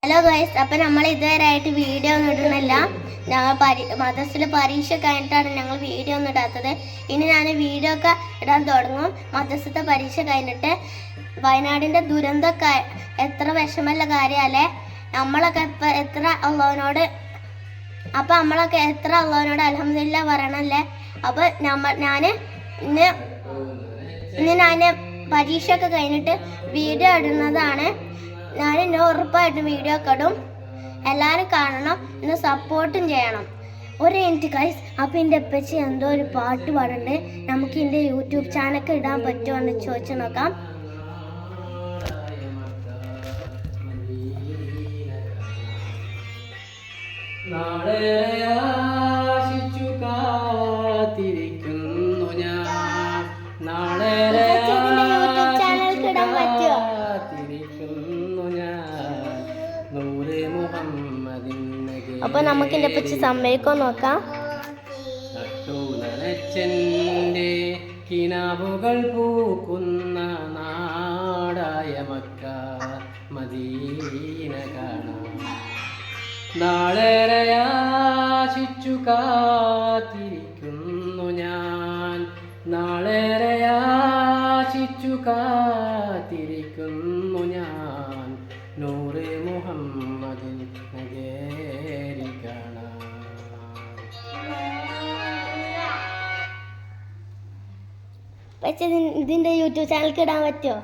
Hello guys, അപ്പം നമ്മൾ ഇതുവരെയായിട്ട് വീഡിയോ ഒന്നും ഇടുന്നില്ല. ഞങ്ങൾ മദ്രസയിൽ പരീക്ഷ കഴിഞ്ഞിട്ടാണ് ഞങ്ങൾ വീഡിയോ ഒന്നും ഇടാത്തത്. ഇനി ഞാൻ വീഡിയോ ഒക്കെ ഇടാൻ തുടങ്ങും. മദ്രസത്തെ പരീക്ഷ കഴിഞ്ഞിട്ട് വയനാടിൻ്റെ ദുരന്തമൊക്കെ എത്ര വിഷമമുള്ള കാര്യമല്ലേ. നമ്മളൊക്കെ എത്ര അള്ളാഹുവിനോട് അൽഹംദുലില്ലാ പറയണല്ലേ. അപ്പോൾ ഞാൻ പരീക്ഷയൊക്കെ കഴിഞ്ഞിട്ട് വീഡിയോ ഇടുന്നതാണ്. ഞാൻ ഉറപ്പായിട്ടും വീഡിയോ ഒക്കെ ഇടും. എല്ലാവരും കാണണം, എന്നെ സപ്പോർട്ടും ചെയ്യണം. ഒരു മിനിറ്റ് ഗൈസ്, അപ്പം എൻ്റെ അപ്പച്ചി എന്തോ ഒരു പാട്ട് പാടുന്നുണ്ട്. നമുക്ക് എൻ്റെ യൂട്യൂബ് ചാനലൊക്കെ ഇടാൻ പറ്റുമോ എന്ന് ചോദിച്ചു നോക്കാം. അപ്പൊ നമുക്ക് എന്റെ പറ്റി സമ്മതിക്കോ നോക്കാം. കിനാവുകൾ പൂക്കുന്ന നാടായ മക്ക മദീന കാണാം. നാളേറെയാശിച്ചു കാത്തിരിക്കുന്നു ഞാൻ, നാളേറെയാശിച്ചു കാത്തിരിക്കുന്നു ഞാൻ. നൂറ് മുഹമ്മദിൻ നഗേരി കാണാം. പക്ഷെ ഇതിന്റെ യൂട്യൂബ് ചാനലിൽ ഇടാൻ പറ്റുമോ?